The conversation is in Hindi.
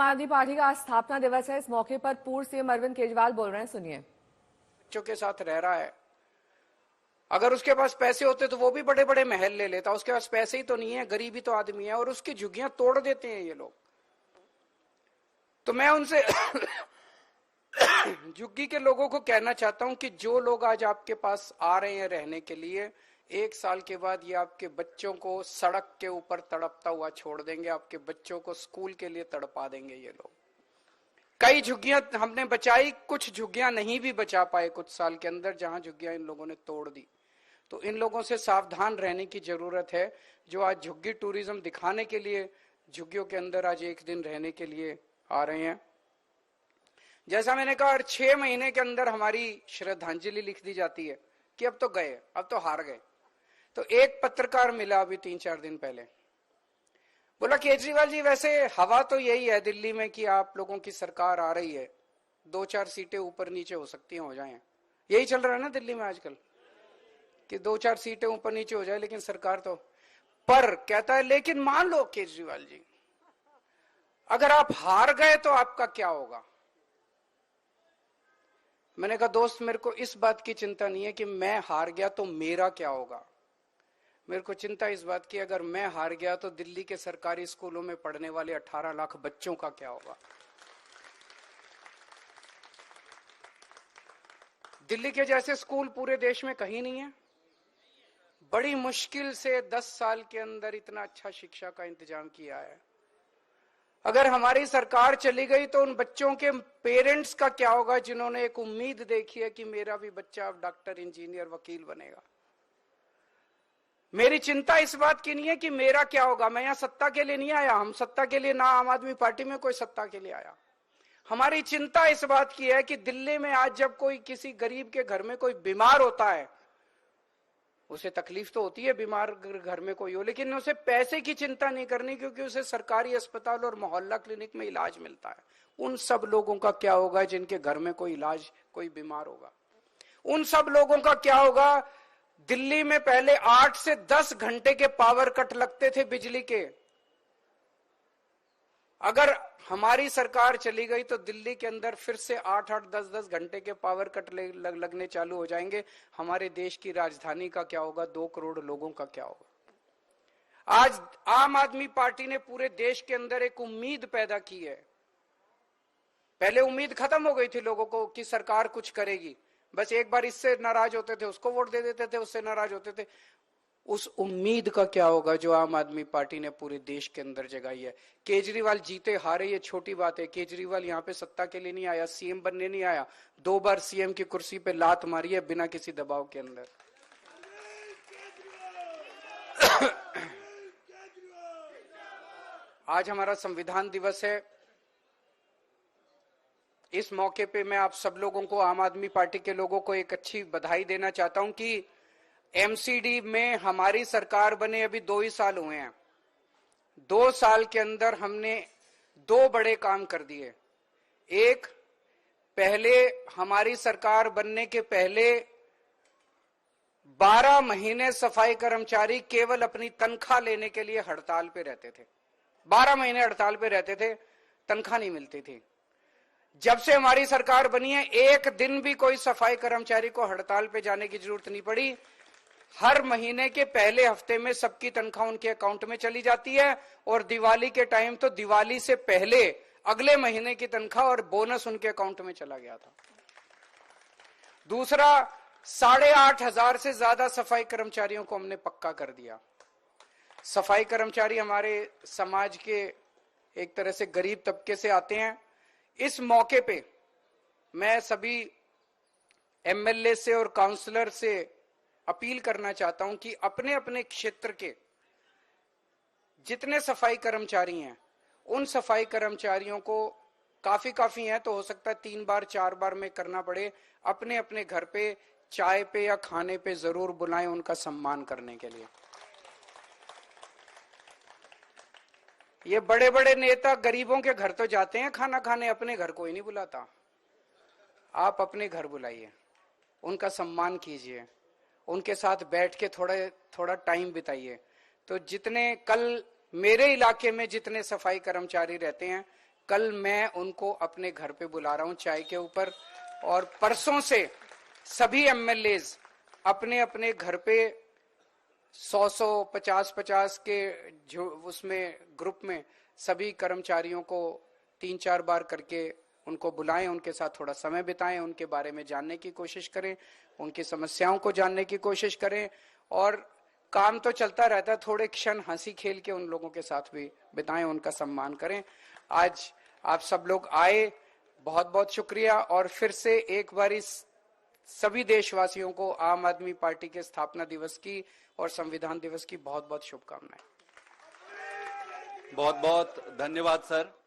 आदमी पार्टी का आज स्थापना दिवस है। इस मौके पर पूर्व सीएम अरविंद केजरीवाल बोल रहे हैं, सुनिए। बच्चों के साथ रह रहा है, अगर उसके पास पैसे होते तो वो भी बड़े बड़े महल ले लेता। उसके पास पैसे ही तो नहीं है, गरीबी तो आदमी है, और उसकी झुग्गियां तोड़ देते हैं ये लोग। तो मैं उनसे झुग्गी के लोगों को कहना चाहता हूं कि जो लोग आज आपके पास आ रहे हैं रहने के लिए, 1 साल के बाद ये आपके बच्चों को सड़क के ऊपर तड़पता हुआ छोड़ देंगे, आपके बच्चों को स्कूल के लिए तड़पा देंगे ये लोग। कई झुग्गियां हमने बचाई, कुछ झुग्गियां नहीं भी बचा पाए कुछ साल के अंदर, जहां झुग्गियां इन लोगों ने तोड़ दी। तो इन लोगों से सावधान रहने की जरूरत है, जो आज झुग्गी टूरिज्म दिखाने के लिए झुग्गियों के अंदर आज एक दिन रहने के लिए आ रहे हैं। जैसा मैंने कहा, 6 महीने के अंदर हमारी श्रद्धांजलि लिख दी जाती है कि अब तो गए, अब तो हार गए। तो एक पत्रकार मिला अभी 3-4 दिन पहले, बोला केजरीवाल जी वैसे हवा तो यही है दिल्ली में कि आप लोगों की सरकार आ रही है, 2-4 सीटें ऊपर नीचे हो सकती हैं, हो जाएं। यही चल रहा है ना दिल्ली में आजकल कि 2-4 सीटें ऊपर नीचे हो जाए, लेकिन सरकार तो। पर कहता है लेकिन मान लो केजरीवाल जी, अगर आप हार गए तो आपका क्या होगा। मैंने कहा दोस्त, मेरे को इस बात की चिंता नहीं है कि मैं हार गया तो मेरा क्या होगा। मेरे को चिंता इस बात की, अगर मैं हार गया तो दिल्ली के सरकारी स्कूलों में पढ़ने वाले 18 लाख बच्चों का क्या होगा। दिल्ली के जैसे स्कूल पूरे देश में कहीं नहीं है। बड़ी मुश्किल से 10 साल के अंदर इतना अच्छा शिक्षा का इंतजाम किया है। अगर हमारी सरकार चली गई तो उन बच्चों के पेरेंट्स का क्या होगा, जिन्होंने एक उम्मीद देखी है कि मेरा भी बच्चा अब डॉक्टर, इंजीनियर, वकील बनेगा। मेरी चिंता इस बात की नहीं है कि मेरा क्या होगा। मैं यहां सत्ता के लिए नहीं आया, हम सत्ता के लिए ना, आम आदमी पार्टी में कोई सत्ता के लिए आया। हमारी चिंता इस बात की है कि दिल्ली में आज जब कोई किसी गरीब के घर में कोई बीमार होता है, उसे तकलीफ तो होती है बीमार घर में कोई हो, लेकिन उसे पैसे की चिंता नहीं करनी, क्योंकि उसे सरकारी अस्पताल और मोहल्ला क्लिनिक में इलाज मिलता है। उन सब लोगों का क्या होगा जिनके घर में कोई इलाज, कोई बीमार होगा। उन सब लोगों का क्या होगा। दिल्ली में पहले 8 से 10 घंटे के पावर कट लगते थे बिजली के। अगर हमारी सरकार चली गई तो दिल्ली के अंदर फिर से 8-8, 10-10 घंटे के पावर कट लगने चालू हो जाएंगे। हमारे देश की राजधानी का क्या होगा, 2 करोड़ लोगों का क्या होगा। आज आम आदमी पार्टी ने पूरे देश के अंदर एक उम्मीद पैदा की है। पहले उम्मीद खत्म हो गई थी लोगों को कि सरकार कुछ करेगी, बस एक बार इससे नाराज होते थे उसको वोट दे देते थे, उससे नाराज होते थे। उस उम्मीद का क्या होगा जो आम आदमी पार्टी ने पूरे देश के अंदर जगाई है। केजरीवाल जीते हारे ये छोटी बात है। केजरीवाल यहां पे सत्ता के लिए नहीं आया, सीएम बनने नहीं आया। 2 बार सीएम की कुर्सी पे लात मारी है बिना किसी दबाव के अंदर। आज हमारा संविधान दिवस है। इस मौके पे मैं आप सब लोगों को, आम आदमी पार्टी के लोगों को एक अच्छी बधाई देना चाहता हूं कि एमसीडी में हमारी सरकार बने अभी 2 ही साल हुए हैं। 2 साल के अंदर हमने 2 बड़े काम कर दिए। एक, पहले हमारी सरकार बनने के पहले 12 महीने सफाई कर्मचारी केवल अपनी तनख्वाह लेने के लिए हड़ताल पे रहते थे। 12 महीने हड़ताल पे रहते थे, तनख्वाह नहीं मिलती थी। जब से हमारी सरकार बनी है, एक दिन भी कोई सफाई कर्मचारी को हड़ताल पे जाने की जरूरत नहीं पड़ी। हर महीने के पहले हफ्ते में सबकी तनख्वाह उनके अकाउंट में चली जाती है, और दिवाली के टाइम तो दिवाली से पहले अगले महीने की तनख्वाह और बोनस उनके अकाउंट में चला गया था। दूसरा, 8,500 से ज्यादा सफाई कर्मचारियों को हमने पक्का कर दिया। सफाई कर्मचारी हमारे समाज के एक तरह से गरीब तबके से आते हैं। इस मौके पे मैं सभी एमएलए से और काउंसलर से अपील करना चाहता हूं कि अपने अपने क्षेत्र के जितने सफाई कर्मचारी हैं, उन सफाई कर्मचारियों को काफी हैं, तो हो सकता है 3 बार 4 बार में करना पड़े, अपने अपने घर पे चाय पे या खाने पे जरूर बुलाएं उनका सम्मान करने के लिए। ये बड़े बड़े नेता गरीबों के घर तो जाते हैं खाना खाने, अपने घर कोई नहीं बुलाता। आप अपने घर बुलाइए, उनका सम्मान कीजिए, उनके साथ बैठ के थोड़ा टाइम बिताइए। तो जितने कल मेरे इलाके में जितने सफाई कर्मचारी रहते हैं, कल मैं उनको अपने घर पे बुला रहा हूं चाय के ऊपर, और परसों से सभी एमएलएज अपने अपने घर पे 100-100, 50-50 के जो उसमें ग्रुप में सभी कर्मचारियों को 3-4 बार करके उनको बुलाएं, उनके साथ थोड़ा समय बिताएं, उनके बारे में जानने की कोशिश करें, उनकी समस्याओं को जानने की कोशिश करें। और काम तो चलता रहता है, थोड़े क्षण हंसी खेल के उन लोगों के साथ भी बिताएं, उनका सम्मान करें। आज आप सब लोग आए, बहुत बहुत शुक्रिया। और फिर से एक बार इस सभी देशवासियों को आम आदमी पार्टी के स्थापना दिवस की और संविधान दिवस की बहुत बहुत शुभकामनाएं। बहुत बहुत धन्यवाद सर।